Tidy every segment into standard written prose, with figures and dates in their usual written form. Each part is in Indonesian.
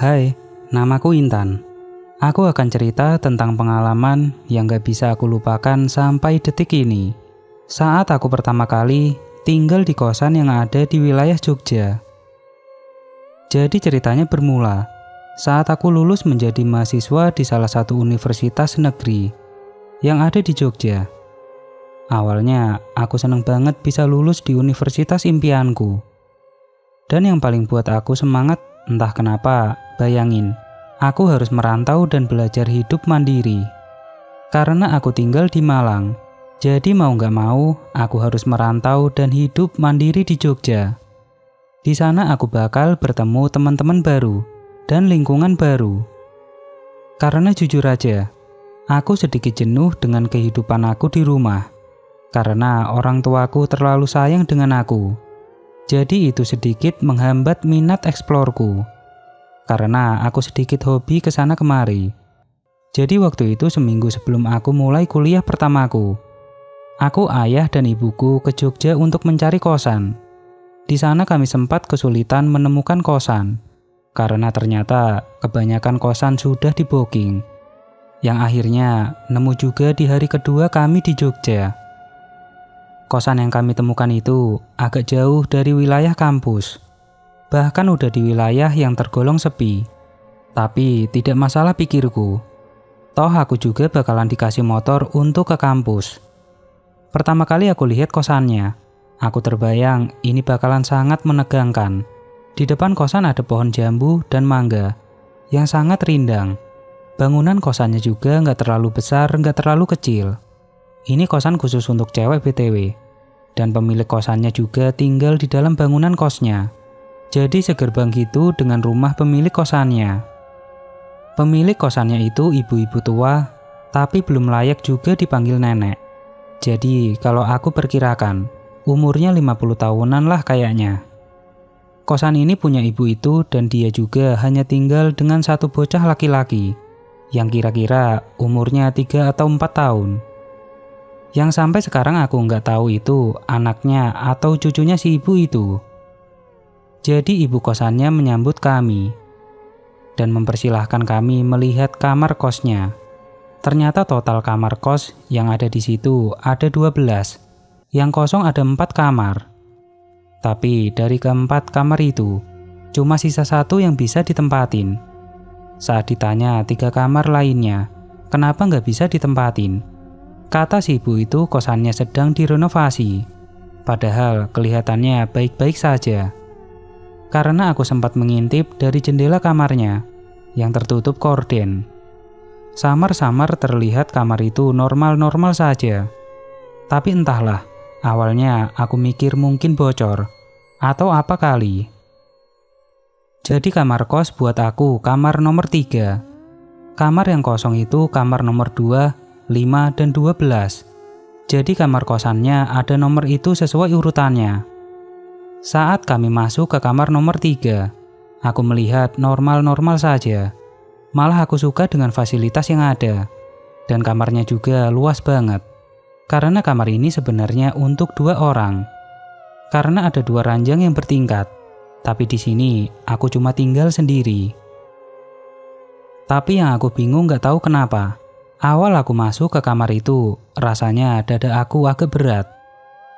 Hai, namaku Intan. Aku akan cerita tentang pengalaman yang gak bisa aku lupakan sampai detik ini. Saat aku pertama kali tinggal di kosan yang ada di wilayah Jogja. Jadi ceritanya bermula saat aku lulus menjadi mahasiswa di salah satu universitas negeri yang ada di Jogja. Awalnya aku seneng banget bisa lulus di universitas impianku. Dan yang paling buat aku semangat, entah kenapa, bayangin, aku harus merantau dan belajar hidup mandiri. Karena aku tinggal di Malang, jadi mau gak mau, aku harus merantau dan hidup mandiri di Jogja. Di sana aku bakal bertemu teman-teman baru dan lingkungan baru. Karena jujur aja, aku sedikit jenuh dengan kehidupan aku di rumah. Karena orang tuaku terlalu sayang dengan aku. Jadi itu sedikit menghambat minat eksplorku. Karena aku sedikit hobi kesana kemari. Jadi waktu itu seminggu sebelum aku mulai kuliah pertamaku, aku, ayah, dan ibuku ke Jogja untuk mencari kosan. Di sana kami sempat kesulitan menemukan kosan. Karena ternyata kebanyakan kosan sudah di-booking. Yang akhirnya nemu juga di hari kedua kami di Jogja. Kosan yang kami temukan itu agak jauh dari wilayah kampus. Bahkan udah di wilayah yang tergolong sepi. Tapi tidak masalah pikirku. Toh aku juga bakalan dikasih motor untuk ke kampus. Pertama kali aku lihat kosannya, aku terbayang ini bakalan sangat menegangkan. Di depan kosan ada pohon jambu dan mangga yang sangat rindang. Bangunan kosannya juga nggak terlalu besar, nggak terlalu kecil. Ini kosan khusus untuk cewek BTW. Dan pemilik kosannya juga tinggal di dalam bangunan kosnya. Jadi segerbang gitu dengan rumah pemilik kosannya. Pemilik kosannya itu ibu-ibu tua, tapi belum layak juga dipanggil nenek. Jadi kalau aku perkirakan, umurnya 50 tahunan lah kayaknya. Kosan ini punya ibu itu dan dia juga hanya tinggal dengan satu bocah laki-laki yang kira-kira umurnya 3 atau 4 tahun. Yang sampai sekarang aku nggak tahu itu anaknya atau cucunya si ibu itu. Jadi ibu kosannya menyambut kami dan mempersilahkan kami melihat kamar kosnya. Ternyata total kamar kos yang ada di situ ada 12. Yang kosong ada 4 kamar. Tapi dari keempat kamar itu, cuma sisa 1 yang bisa ditempatin. Saat ditanya 3 kamar lainnya, kenapa nggak bisa ditempatin? Kata si ibu itu kosannya sedang direnovasi. Padahal kelihatannya baik-baik saja. Karena aku sempat mengintip dari jendela kamarnya yang tertutup korden. Samar-samar terlihat kamar itu normal-normal saja. Tapi entahlah, awalnya aku mikir mungkin bocor atau apa kali. Jadi kamar kos buat aku kamar nomor 3. Kamar yang kosong itu kamar nomor 2, 5, dan 12. Jadi kamar kosannya ada nomor itu sesuai urutannya. Saat kami masuk ke kamar nomor 3, aku melihat normal-normal saja. Malah aku suka dengan fasilitas yang ada. Dan kamarnya juga luas banget. Karena kamar ini sebenarnya untuk 2 orang. Karena ada 2 ranjang yang bertingkat. Tapi di sini aku cuma tinggal sendiri. Tapi yang aku bingung gak tahu kenapa. Awal aku masuk ke kamar itu, rasanya dada aku agak berat.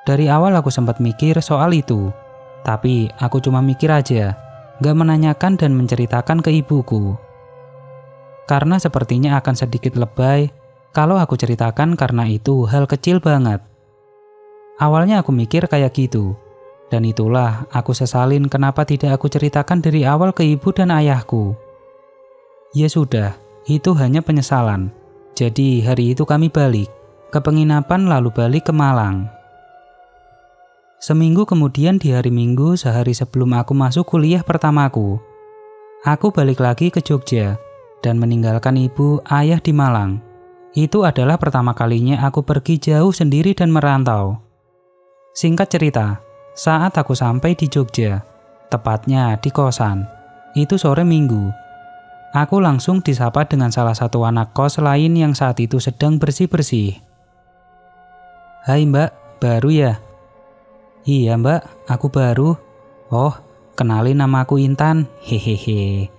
Dari awal aku sempat mikir soal itu. Tapi aku cuma mikir aja, gak menanyakan dan menceritakan ke ibuku. Karena sepertinya akan sedikit lebay kalau aku ceritakan karena itu hal kecil banget. Awalnya aku mikir kayak gitu. Dan itulah aku sesalin kenapa tidak aku ceritakan dari awal ke ibu dan ayahku. Ya sudah, itu hanya penyesalan. Jadi hari itu kami balik ke penginapan lalu balik ke Malang. Seminggu kemudian di hari Minggu sehari sebelum aku masuk kuliah pertamaku, aku balik lagi ke Jogja dan meninggalkan ibu ayah di Malang. Itu adalah pertama kalinya aku pergi jauh sendiri dan merantau. Singkat cerita, saat aku sampai di Jogja, tepatnya di kosan, itu sore Minggu. Aku langsung disapa dengan salah satu anak kos lain yang saat itu sedang bersih-bersih. Hai mbak, baru ya? Iya mbak, aku baru. Oh, kenalin nama aku Intan, hehehe.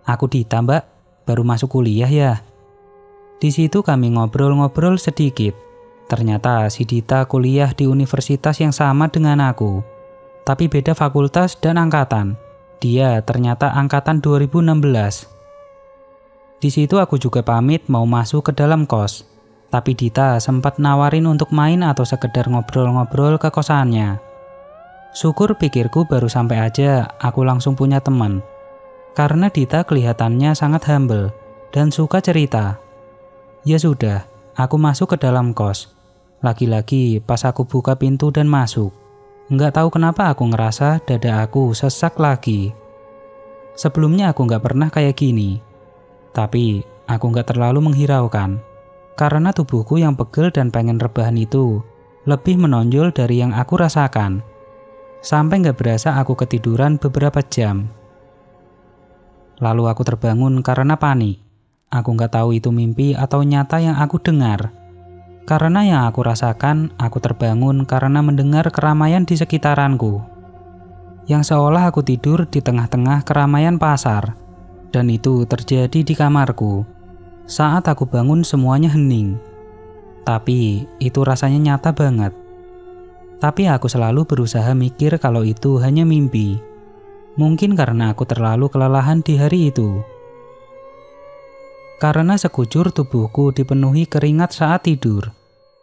"Aku Dita, Mbak. Baru masuk kuliah ya?" Di situ kami ngobrol-ngobrol sedikit. Ternyata si Dita kuliah di universitas yang sama dengan aku, tapi beda fakultas dan angkatan. Dia ternyata angkatan 2016. Di situ aku juga pamit mau masuk ke dalam kos, tapi Dita sempat nawarin untuk main atau sekedar ngobrol-ngobrol ke kosannya. Syukur pikirku baru sampai aja aku langsung punya teman. Karena Dita kelihatannya sangat humble dan suka cerita. Ya sudah, aku masuk ke dalam kos. Lagi-lagi pas aku buka pintu dan masuk, nggak tahu kenapa aku ngerasa dada aku sesak lagi. Sebelumnya aku nggak pernah kayak gini. Tapi aku nggak terlalu menghiraukan. Karena tubuhku yang pegel dan pengen rebahan itu lebih menonjol dari yang aku rasakan. Sampai nggak berasa aku ketiduran beberapa jam. Lalu aku terbangun karena panik. Aku nggak tahu itu mimpi atau nyata yang aku dengar. Karena yang aku rasakan, aku terbangun karena mendengar keramaian di sekitaranku. Yang seolah aku tidur di tengah-tengah keramaian pasar. Dan itu terjadi di kamarku. Saat aku bangun semuanya hening. Tapi itu rasanya nyata banget. Tapi aku selalu berusaha mikir kalau itu hanya mimpi. Mungkin karena aku terlalu kelelahan di hari itu. Karena sekujur tubuhku dipenuhi keringat saat tidur.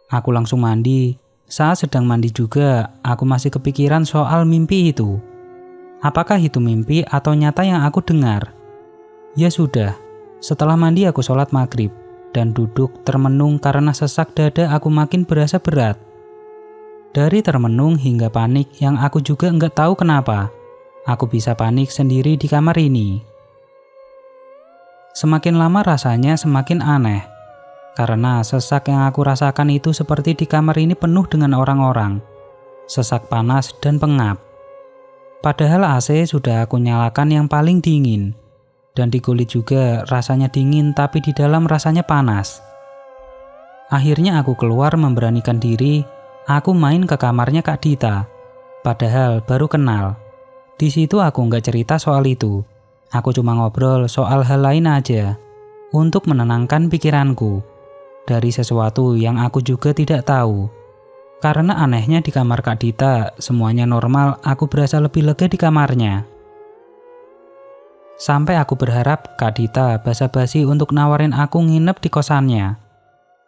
Aku langsung mandi. Saat sedang mandi juga, aku masih kepikiran soal mimpi itu. Apakah itu mimpi atau nyata yang aku dengar? Ya sudah, setelah mandi aku sholat maghrib dan duduk termenung karena sesak dada aku makin berasa berat. Dari termenung hingga panik yang aku juga nggak tahu kenapa. Aku bisa panik sendiri di kamar ini. Semakin lama rasanya semakin aneh. Karena sesak yang aku rasakan itu seperti di kamar ini penuh dengan orang-orang. Sesak panas dan pengap. Padahal AC sudah aku nyalakan yang paling dingin. Dan di kulit juga rasanya dingin tapi di dalam rasanya panas. Akhirnya aku keluar memberanikan diri. Aku main ke kamarnya Kak Dita. Padahal baru kenal. Di situ aku nggak cerita soal itu. Aku cuma ngobrol soal hal lain aja. Untuk menenangkan pikiranku. Dari sesuatu yang aku juga tidak tahu. Karena anehnya di kamar Kak Dita, semuanya normal, aku berasa lebih lega di kamarnya. Sampai aku berharap Kak Dita basa-basi untuk nawarin aku nginep di kosannya.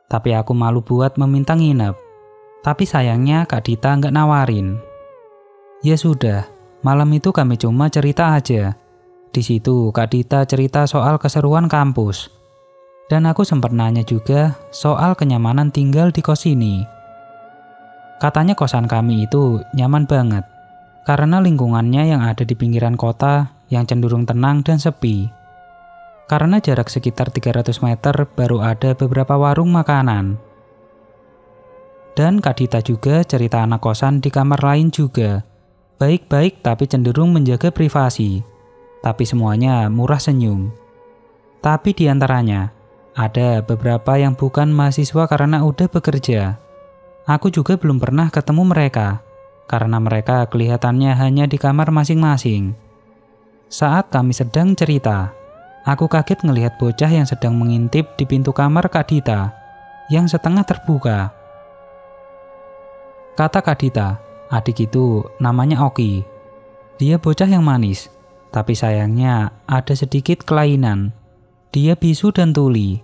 Tapi aku malu buat meminta nginep. Tapi sayangnya Kak Dita nggak nawarin. Ya sudah, malam itu kami cuma cerita aja. Di situ Kak Dita cerita soal keseruan kampus. Dan aku sempat nanya juga soal kenyamanan tinggal di kos ini. Katanya kosan kami itu nyaman banget. Karena lingkungannya yang ada di pinggiran kota yang cenderung tenang dan sepi. Karena jarak sekitar 300 meter baru ada beberapa warung makanan. Dan Kak Dita juga cerita anak kosan di kamar lain juga. Baik-baik tapi cenderung menjaga privasi. Tapi semuanya murah senyum. Tapi di antaranya, ada beberapa yang bukan mahasiswa karena udah bekerja. Aku juga belum pernah ketemu mereka, karena mereka kelihatannya hanya di kamar masing-masing. Saat kami sedang cerita, aku kaget ngelihat bocah yang sedang mengintip di pintu kamar Kak Dita, yang setengah terbuka. Kata Kak Dita, adik itu namanya Oki. Dia bocah yang manis, tapi sayangnya ada sedikit kelainan. Dia bisu dan tuli.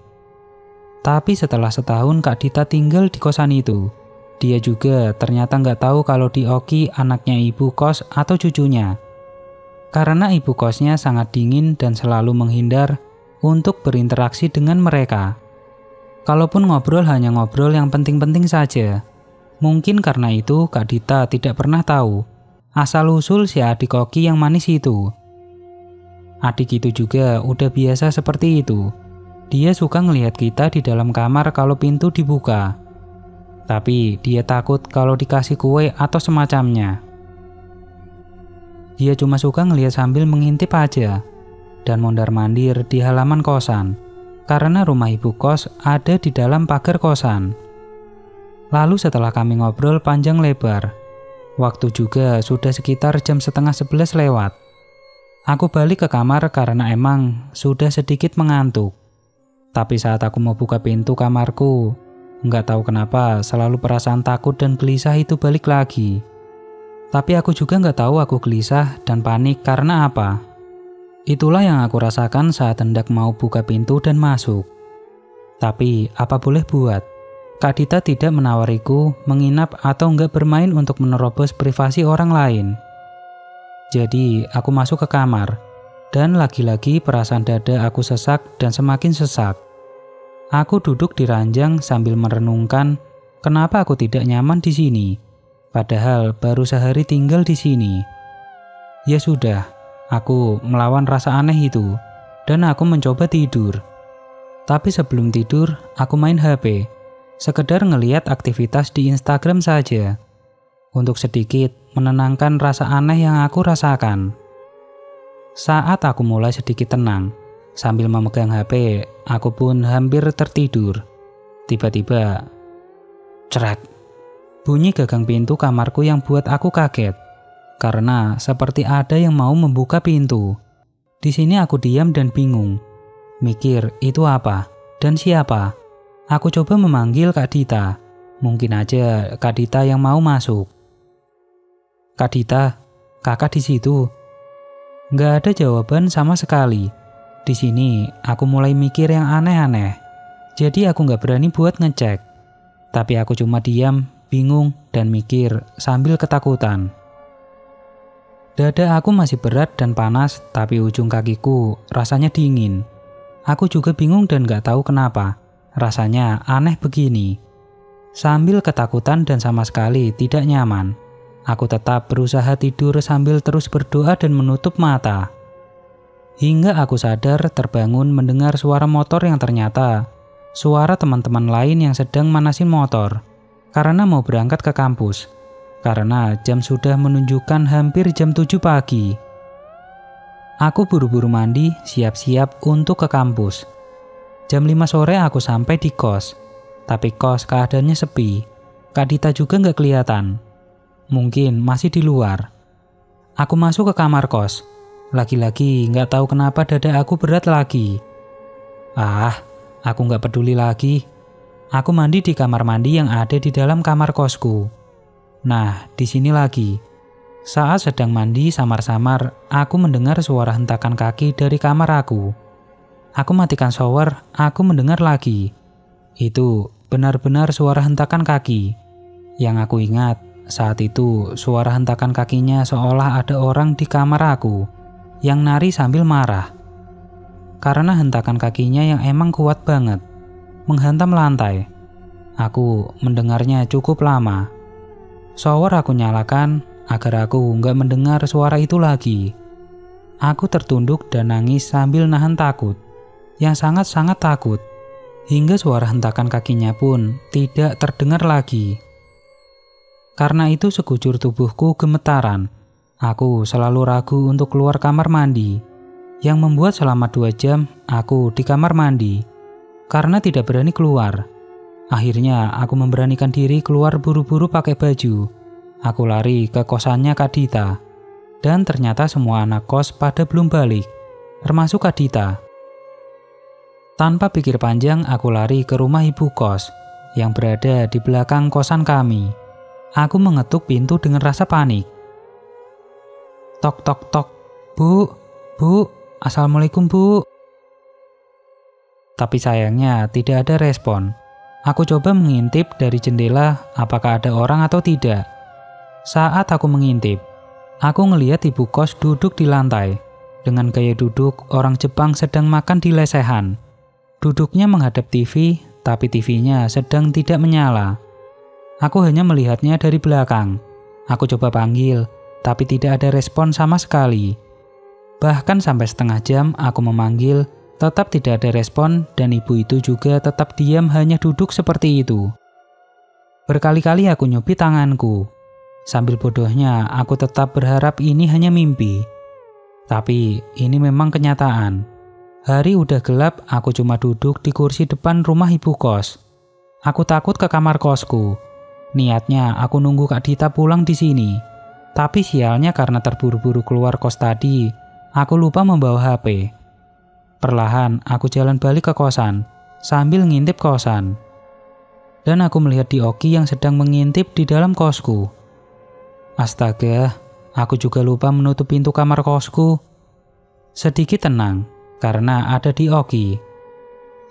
Tapi setelah setahun Kak Dita tinggal di kosan itu, dia juga ternyata nggak tahu kalau di Oki anaknya ibu kos atau cucunya. Karena ibu kosnya sangat dingin dan selalu menghindar untuk berinteraksi dengan mereka. Kalaupun ngobrol hanya ngobrol yang penting-penting saja. Mungkin karena itu Kak Dita tidak pernah tahu asal-usul si adik Oki yang manis itu. Adik itu juga udah biasa seperti itu. Dia suka ngelihat kita di dalam kamar kalau pintu dibuka. Tapi dia takut kalau dikasih kue atau semacamnya. Dia cuma suka ngelihat sambil mengintip aja. Dan mondar-mandir di halaman kosan. Karena rumah ibu kos ada di dalam pagar kosan. Lalu setelah kami ngobrol panjang lebar. Waktu juga sudah sekitar jam 10:30 lewat. Aku balik ke kamar karena emang sudah sedikit mengantuk. Tapi saat aku mau buka pintu kamarku, nggak tahu kenapa selalu perasaan takut dan gelisah itu balik lagi. Tapi aku juga nggak tahu aku gelisah dan panik karena apa. Itulah yang aku rasakan saat hendak mau buka pintu dan masuk. Tapi apa boleh buat, Kak Dita tidak menawariku menginap atau nggak bermain untuk menerobos privasi orang lain. Jadi aku masuk ke kamar, dan lagi-lagi perasaan dada aku sesak dan semakin sesak. Aku duduk di ranjang sambil merenungkan kenapa aku tidak nyaman di sini, padahal baru sehari tinggal di sini. Ya sudah, aku melawan rasa aneh itu, dan aku mencoba tidur. Tapi sebelum tidur, aku main HP, sekedar ngeliat aktivitas di Instagram saja, untuk sedikit menenangkan rasa aneh yang aku rasakan. Saat aku mulai sedikit tenang, sambil memegang HP, aku pun hampir tertidur. Tiba-tiba, cerak, bunyi gagang pintu kamarku yang buat aku kaget, karena seperti ada yang mau membuka pintu. Di sini aku diam dan bingung, mikir itu apa dan siapa. Aku coba memanggil Kak Dita, mungkin aja Kak Dita yang mau masuk. Kak Dita, kakak di situ. Nggak ada jawaban sama sekali. Di sini aku mulai mikir yang aneh-aneh. Jadi aku nggak berani buat ngecek. Tapi aku cuma diam, bingung, dan mikir sambil ketakutan. Dada aku masih berat dan panas, tapi ujung kakiku rasanya dingin. Aku juga bingung dan nggak tahu kenapa. Rasanya aneh begini. Sambil ketakutan dan sama sekali tidak nyaman, aku tetap berusaha tidur sambil terus berdoa dan menutup mata. Hingga aku sadar terbangun mendengar suara motor yang ternyata suara teman-teman lain yang sedang manasin motor karena mau berangkat ke kampus. Karena jam sudah menunjukkan hampir jam 7 pagi. Aku buru-buru mandi, siap-siap untuk ke kampus. Jam 5 sore aku sampai di kos. Tapi kos keadaannya sepi. Kak Dita juga nggak kelihatan. Mungkin masih di luar. Aku masuk ke kamar kos. Lagi-lagi nggak tahu kenapa dada aku berat lagi. Aku nggak peduli lagi. Aku mandi di kamar mandi yang ada di dalam kamar kosku. Nah, di sini lagi. Saat sedang mandi samar-samar, aku mendengar suara hentakan kaki dari kamar aku. Aku matikan shower, aku mendengar lagi. Itu benar-benar suara hentakan kaki. Yang aku ingat, saat itu suara hentakan kakinya seolah ada orang di kamar aku yang nari sambil marah. Karena hentakan kakinya yang emang kuat banget, menghantam lantai. Aku mendengarnya cukup lama. Shower aku nyalakan agar aku nggak mendengar suara itu lagi. Aku tertunduk dan nangis sambil nahan takut, yang sangat-sangat takut. Hingga suara hentakan kakinya pun tidak terdengar lagi. Karena itu sekujur tubuhku gemetaran. Aku selalu ragu untuk keluar kamar mandi, yang membuat selama 2 jam aku di kamar mandi, karena tidak berani keluar. Akhirnya aku memberanikan diri keluar buru-buru pakai baju. Aku lari ke kosannya Kak Dita. Dan ternyata semua anak kos pada belum balik, termasuk Kak Dita. Tanpa pikir panjang aku lari ke rumah ibu kos yang berada di belakang kosan kami. Aku mengetuk pintu dengan rasa panik. Tok tok tok. Bu, Assalamualaikum bu. Tapi sayangnya tidak ada respon. Aku coba mengintip dari jendela apakah ada orang atau tidak. Saat aku mengintip, aku ngelihat ibu kos duduk di lantai. Dengan gaya duduk orang Jepang sedang makan di lesehan. Duduknya menghadap TV, tapi TV-nya sedang tidak menyala. Aku hanya melihatnya dari belakang. Aku coba panggil, tapi tidak ada respon sama sekali. Bahkan sampai setengah jam aku memanggil, tetap tidak ada respon dan ibu itu juga tetap diam hanya duduk seperti itu. Berkali-kali aku nyubit tanganku. Sambil bodohnya aku tetap berharap ini hanya mimpi. Tapi ini memang kenyataan. Hari udah gelap, aku cuma duduk di kursi depan rumah ibu kos. Aku takut ke kamar kosku. Niatnya aku nunggu Kak Dita pulang di sini. Tapi sialnya karena terburu-buru keluar kos tadi, Aku lupa membawa HP. Perlahan aku jalan balik ke kosan sambil ngintip kosan. Dan aku melihat Oki yang sedang mengintip di dalam kosku. Astaga, aku juga lupa menutup pintu kamar kosku. Sedikit tenang karena ada Oki.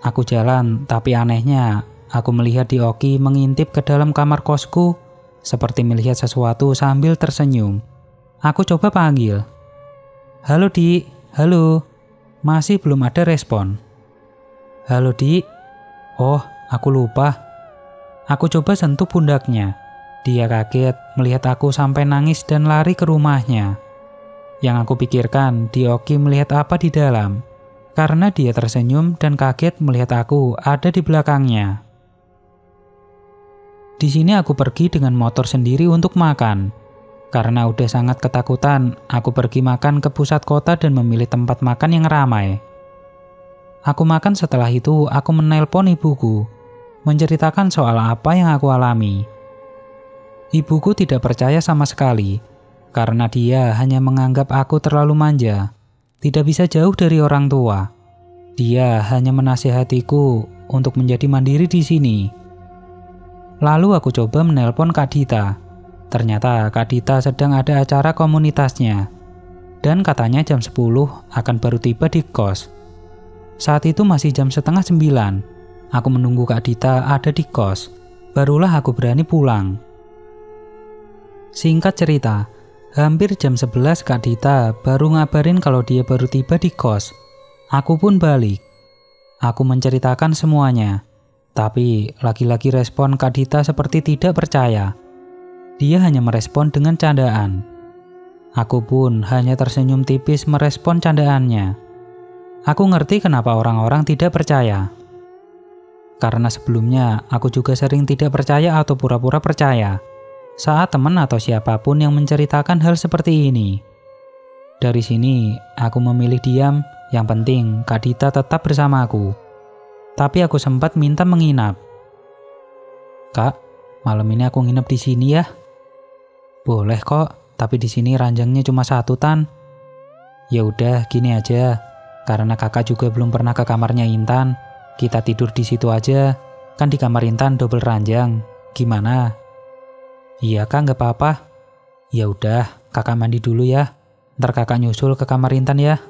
Aku jalan, tapi anehnya aku melihat Oki mengintip ke dalam kamar kosku seperti melihat sesuatu sambil tersenyum. Aku coba panggil. Halo Di, halo. Masih belum ada respon. Halo Di. Oh, aku lupa. Aku coba sentuh pundaknya. Dia kaget melihat aku sampai nangis dan lari ke rumahnya. Yang aku pikirkan, Oki melihat apa di dalam. Karena dia tersenyum dan kaget melihat aku ada di belakangnya. Di sini aku pergi dengan motor sendiri untuk makan. Karena udah sangat ketakutan, aku pergi makan ke pusat kota dan memilih tempat makan yang ramai. Aku makan, setelah itu aku menelpon ibuku, menceritakan soal apa yang aku alami. Ibuku tidak percaya sama sekali, karena dia hanya menganggap aku terlalu manja, tidak bisa jauh dari orang tua. Dia hanya menasihatiku untuk menjadi mandiri di sini. Lalu aku coba menelpon Kak Dita. Ternyata Kak Dita sedang ada acara komunitasnya, dan katanya jam 10 akan baru tiba di kos. Saat itu masih jam setengah 9. Aku menunggu Kak Dita ada di kos. Barulah aku berani pulang. Singkat cerita, hampir jam 11 Kak Dita baru ngabarin kalau dia baru tiba di kos. Aku pun balik. Aku menceritakan semuanya. Tapi lagi-lagi respon Kak Dita seperti tidak percaya. Dia hanya merespon dengan candaan. Aku pun hanya tersenyum tipis merespon candaannya. Aku ngerti kenapa orang-orang tidak percaya. Karena sebelumnya aku juga sering tidak percaya atau pura-pura percaya saat teman atau siapapun yang menceritakan hal seperti ini. Dari sini aku memilih diam, yang penting Kak Dita tetap bersama aku. Tapi aku sempat minta menginap. Kak, malam ini aku nginep di sini ya. Boleh kok, tapi di sini ranjangnya cuma 1 Tan. Ya udah, gini aja. Karena kakak juga belum pernah ke kamarnya Intan, kita tidur di situ aja. Kan di kamar Intan double ranjang. Gimana? Iya kak, nggak apa-apa. Ya udah, kakak mandi dulu ya. Ntar kakak nyusul ke kamar Intan ya.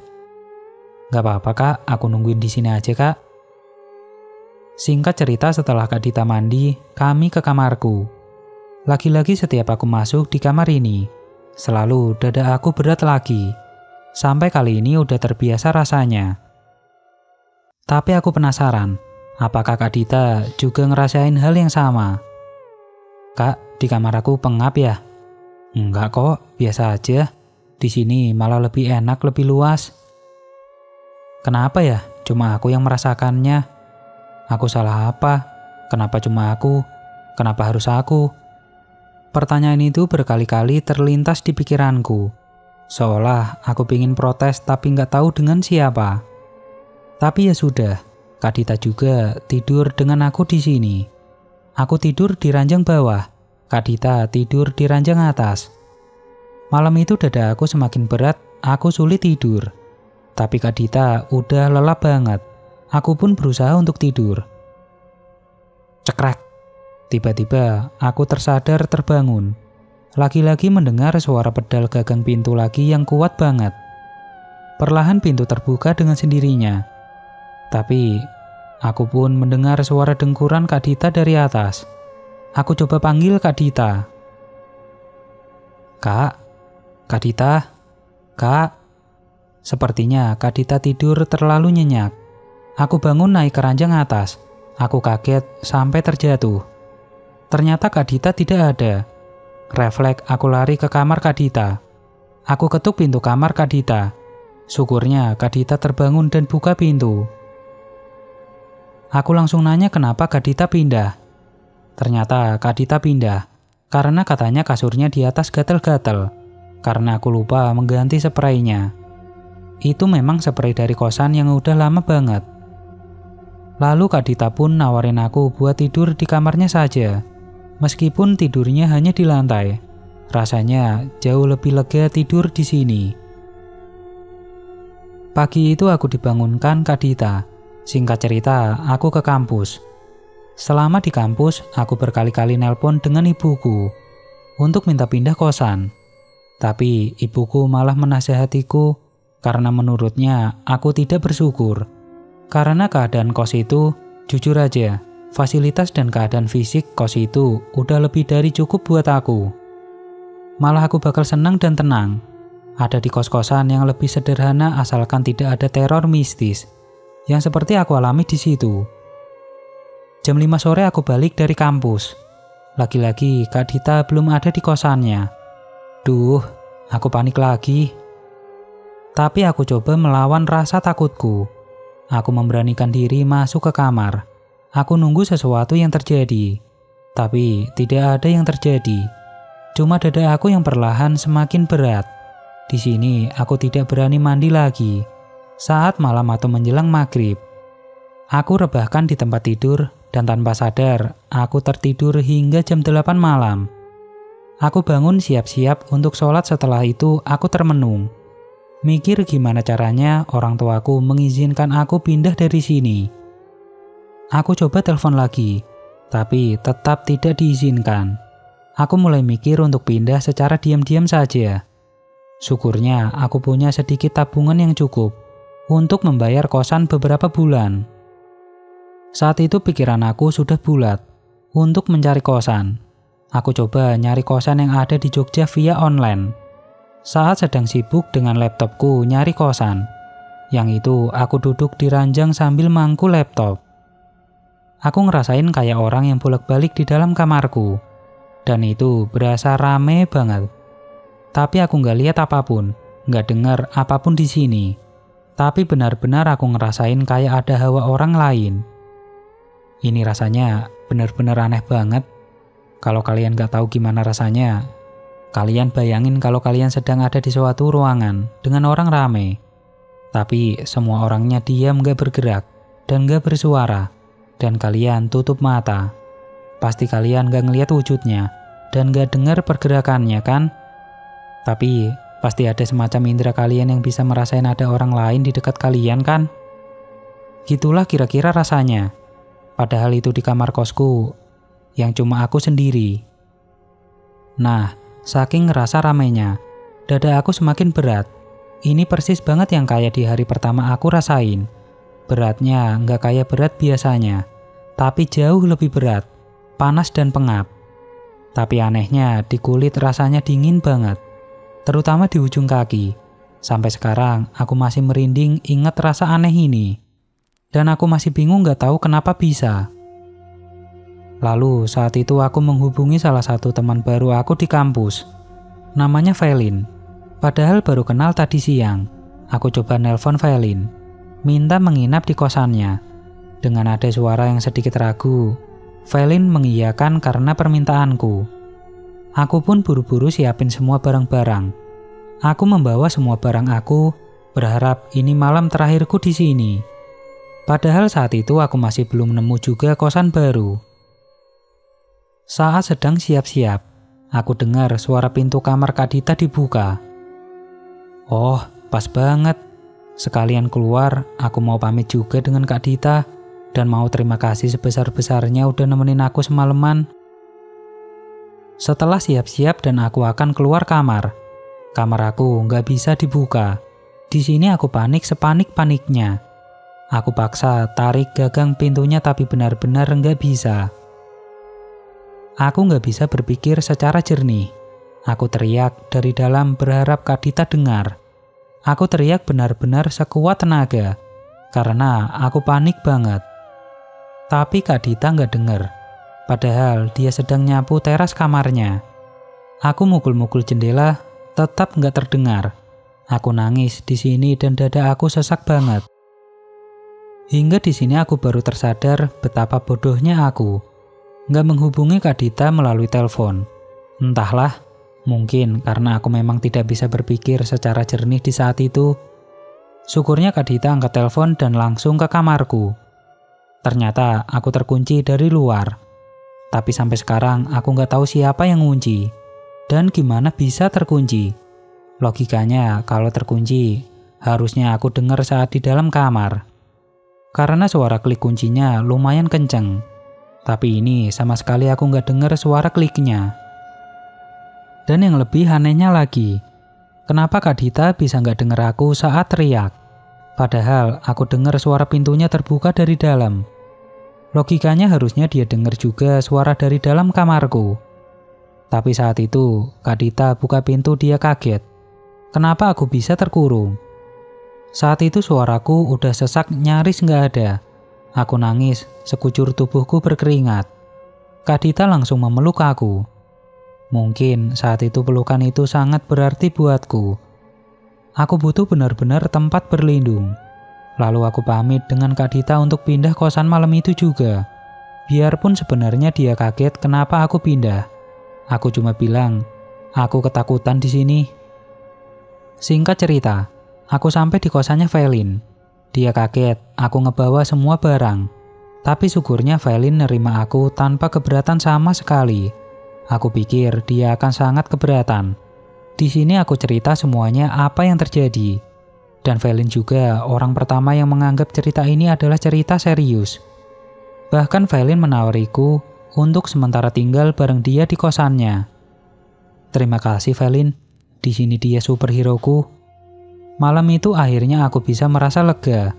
Nggak apa-apa kak, aku nungguin di sini aja kak. Singkat cerita, setelah Kak Dita mandi, kami ke kamarku. Lagi-lagi setiap aku masuk di kamar ini, selalu dada aku berat lagi. Sampai kali ini udah terbiasa rasanya. Tapi aku penasaran, apakah Kak Dita juga ngerasain hal yang sama? Kak, di kamar aku pengap ya? Enggak kok, biasa aja. Di sini malah lebih enak, lebih luas. Kenapa ya? Cuma aku yang merasakannya. Aku salah apa? Kenapa cuma aku? Kenapa harus aku? Pertanyaan itu berkali-kali terlintas di pikiranku. Seolah aku pingin protes tapi nggak tahu dengan siapa. Tapi ya sudah, Kak Dita juga tidur dengan aku di sini. Aku tidur di ranjang bawah, Kak Dita tidur di ranjang atas. Malam itu dada aku semakin berat, aku sulit tidur. Tapi Kak Dita udah lelap banget. Aku pun berusaha untuk tidur. Cekrek. Tiba-tiba aku tersadar terbangun. Lagi-lagi mendengar suara pedal gagang pintu lagi yang kuat banget. Perlahan pintu terbuka dengan sendirinya. Tapi aku pun mendengar suara dengkuran Kak Dita dari atas. Aku coba panggil Kak Dita. Kak Dita, Kak. Sepertinya Kak Dita tidur terlalu nyenyak. Aku bangun naik ke ranjang atas. Aku kaget sampai terjatuh. Ternyata Kak Dita tidak ada. Refleks aku lari ke kamar Kak Dita. Aku ketuk pintu kamar Kak Dita. Syukurnya Kak Dita terbangun dan buka pintu. Aku langsung nanya kenapa Kak Dita pindah. Ternyata Kak Dita pindah karena katanya kasurnya di atas gatel-gatel. Karena aku lupa mengganti spraynya. Itu memang spray dari kosan yang udah lama banget. Lalu Kak Dita pun nawarin aku buat tidur di kamarnya saja. Meskipun tidurnya hanya di lantai, rasanya jauh lebih lega tidur di sini. Pagi itu aku dibangunkan Kak Dita. Singkat cerita, aku ke kampus. Selama di kampus, aku berkali-kali nelpon dengan ibuku untuk minta pindah kosan. Tapi ibuku malah menasehatiku karena menurutnya aku tidak bersyukur. Karena keadaan kos itu, jujur aja, fasilitas dan keadaan fisik kos itu udah lebih dari cukup buat aku. Malah aku bakal senang dan tenang ada di kos-kosan yang lebih sederhana asalkan tidak ada teror mistis yang seperti aku alami di situ. Jam 5 sore aku balik dari kampus. Lagi-lagi Kak Dita belum ada di kosannya. Duh, aku panik lagi. Tapi aku coba melawan rasa takutku. Aku memberanikan diri masuk ke kamar. Aku nunggu sesuatu yang terjadi. Tapi tidak ada yang terjadi. Cuma dada aku yang perlahan semakin berat. Di sini aku tidak berani mandi lagi. Saat malam atau menjelang maghrib. Aku rebahkan di tempat tidur dan tanpa sadar aku tertidur hingga jam 8 malam. Aku bangun siap-siap untuk sholat. Setelah itu aku termenung. Mikir gimana caranya orang tuaku mengizinkan aku pindah dari sini. Aku coba telepon lagi, tapi tetap tidak diizinkan. Aku mulai mikir untuk pindah secara diam-diam saja. Syukurnya aku punya sedikit tabungan yang cukup untuk membayar kosan beberapa bulan. Saat itu pikiran aku sudah bulat untuk mencari kosan. Aku coba nyari kosan yang ada di Jogja via online. Saat sedang sibuk dengan laptopku nyari kosan, yang itu aku duduk di ranjang sambil mangku laptop. Aku ngerasain kayak orang yang bolak-balik di dalam kamarku, dan itu berasa rame banget. Tapi aku nggak lihat apapun, nggak dengar apapun di sini. Tapi benar-benar aku ngerasain kayak ada hawa orang lain. Ini rasanya benar-benar aneh banget. Kalau kalian nggak tahu gimana rasanya, kalian bayangin kalau kalian sedang ada di suatu ruangan dengan orang rame. Tapi semua orangnya diam gak bergerak dan gak bersuara. Dan kalian tutup mata. Pasti kalian gak ngeliat wujudnya dan gak dengar pergerakannya kan? Tapi pasti ada semacam indera kalian yang bisa merasain ada orang lain di dekat kalian kan? Gitulah kira-kira rasanya. Padahal itu di kamar kosku yang cuma aku sendiri. Nah, saking ngerasa ramainya, dada aku semakin berat. Ini persis banget yang kayak di hari pertama aku rasain. Beratnya nggak kayak berat biasanya, tapi jauh lebih berat, panas dan pengap. Tapi anehnya di kulit rasanya dingin banget, terutama di ujung kaki. Sampai sekarang aku masih merinding ingat rasa aneh ini. Dan aku masih bingung nggak tahu kenapa bisa. Lalu saat itu aku menghubungi salah satu teman baru aku di kampus. Namanya Velin. Padahal baru kenal tadi siang. Aku coba nelpon Velin, minta menginap di kosannya. Dengan ada suara yang sedikit ragu, Velin mengiyakan karena permintaanku. Aku pun buru-buru siapin semua barang-barang. Aku membawa semua barang aku, berharap ini malam terakhirku di sini. Padahal saat itu aku masih belum nemu juga kosan baru. Saat sedang siap-siap, aku dengar suara pintu kamar Kak Dita dibuka. Oh, pas banget. Sekalian keluar, aku mau pamit juga dengan Kak Dita dan mau terima kasih sebesar-besarnya udah nemenin aku semalaman. Setelah siap-siap dan aku akan keluar kamar. Kamar aku nggak bisa dibuka. Di sini aku panik sepanik-paniknya. Aku paksa tarik gagang pintunya tapi benar-benar nggak bisa. Aku nggak bisa berpikir secara jernih. Aku teriak dari dalam berharap Kak Dita dengar. Aku teriak benar-benar sekuat tenaga, karena aku panik banget. Tapi Kak Dita nggak dengar, padahal dia sedang nyapu teras kamarnya. Aku mukul-mukul jendela, tetap nggak terdengar. Aku nangis di sini dan dada aku sesak banget. Hingga di sini aku baru tersadar betapa bodohnya aku. Nggak menghubungi Kak Dita melalui telepon. Entahlah, mungkin karena aku memang tidak bisa berpikir secara jernih di saat itu. Syukurnya Kak Dita angkat telepon dan langsung ke kamarku. Ternyata aku terkunci dari luar. Tapi sampai sekarang aku nggak tahu siapa yang ngunci. Dan gimana bisa terkunci. Logikanya kalau terkunci, harusnya aku dengar saat di dalam kamar. Karena suara klik kuncinya lumayan kenceng. Tapi ini sama sekali aku nggak dengar suara kliknya. Dan yang lebih anehnya lagi, kenapa Kak Dita bisa nggak dengar aku saat teriak? Padahal aku dengar suara pintunya terbuka dari dalam. Logikanya harusnya dia dengar juga suara dari dalam kamarku. Tapi saat itu, Kak Dita buka pintu, dia kaget. Kenapa aku bisa terkurung? Saat itu suaraku udah sesak nyaris nggak ada. Aku nangis, sekujur tubuhku berkeringat. Kak Dita langsung memeluk aku. Mungkin saat itu pelukan itu sangat berarti buatku. Aku butuh benar-benar tempat berlindung. Lalu aku pamit dengan Kak Dita untuk pindah kosan malam itu juga. Biarpun sebenarnya dia kaget kenapa aku pindah. Aku cuma bilang, aku ketakutan di sini. Singkat cerita, aku sampai di kosannya Velin. Dia kaget, aku ngebawa semua barang. Tapi syukurnya Velin nerima aku tanpa keberatan sama sekali. Aku pikir dia akan sangat keberatan. Di sini aku cerita semuanya apa yang terjadi. Dan Velin juga orang pertama yang menganggap cerita ini adalah cerita serius. Bahkan Velin menawariku untuk sementara tinggal bareng dia di kosannya. Terima kasih Velin, di sini dia superhero-ku. Malam itu akhirnya aku bisa merasa lega.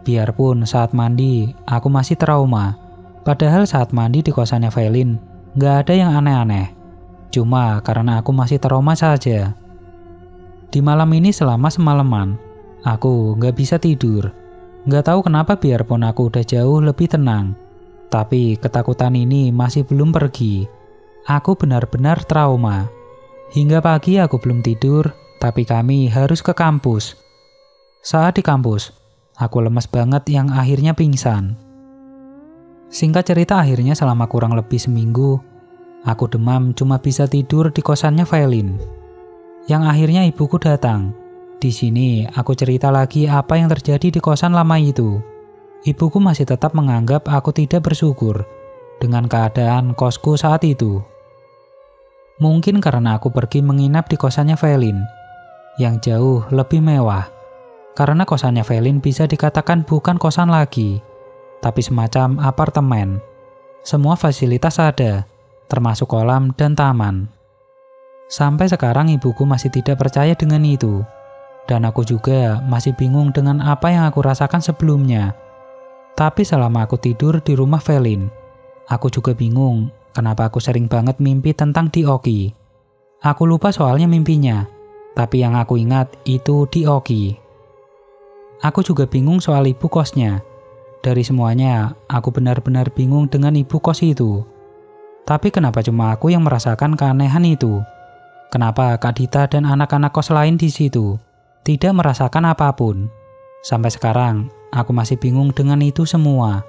Biarpun saat mandi aku masih trauma. Padahal saat mandi di kosannya Velin gak ada yang aneh-aneh. Cuma karena aku masih trauma saja. Di malam ini selama semalaman, aku gak bisa tidur. Gak tahu kenapa biarpun aku udah jauh lebih tenang. Tapi ketakutan ini masih belum pergi. Aku benar-benar trauma. Hingga pagi aku belum tidur, tapi kami harus ke kampus. Saat di kampus, aku lemas banget yang akhirnya pingsan. Singkat cerita akhirnya selama kurang lebih seminggu, aku demam cuma bisa tidur di kosannya Velin. Yang akhirnya ibuku datang. Di sini aku cerita lagi apa yang terjadi di kosan lama itu. Ibuku masih tetap menganggap aku tidak bersyukur dengan keadaan kosku saat itu. Mungkin karena aku pergi menginap di kosannya Velin, yang jauh lebih mewah. Karena kosannya Velin bisa dikatakan bukan kosan lagi, tapi semacam apartemen. Semua fasilitas ada, termasuk kolam dan taman. Sampai sekarang ibuku masih tidak percaya dengan itu. Dan aku juga masih bingung dengan apa yang aku rasakan sebelumnya. Tapi selama aku tidur di rumah Velin, aku juga bingung kenapa aku sering banget mimpi tentang Dioki. Aku lupa soalnya mimpinya, tapi yang aku ingat itu Dioki. Aku juga bingung soal ibu kosnya. Dari semuanya, aku benar-benar bingung dengan ibu kos itu. Tapi kenapa cuma aku yang merasakan keanehan itu? Kenapa Kak Dita dan anak-anak kos lain di situ tidak merasakan apapun? Sampai sekarang, aku masih bingung dengan itu semua.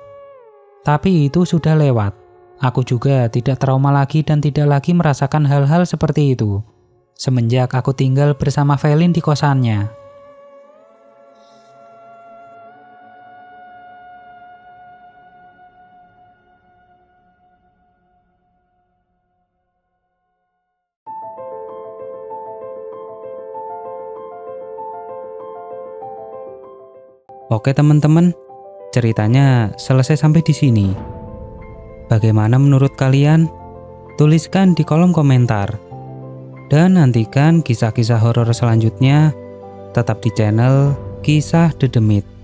Tapi itu sudah lewat. Aku juga tidak trauma lagi dan tidak lagi merasakan hal-hal seperti itu. Semenjak aku tinggal bersama Velin di kosannya. Oke teman-teman, ceritanya selesai sampai di sini. Bagaimana menurut kalian? Tuliskan di kolom komentar. Dan nantikan kisah-kisah horor selanjutnya tetap di channel Kisah The Demit.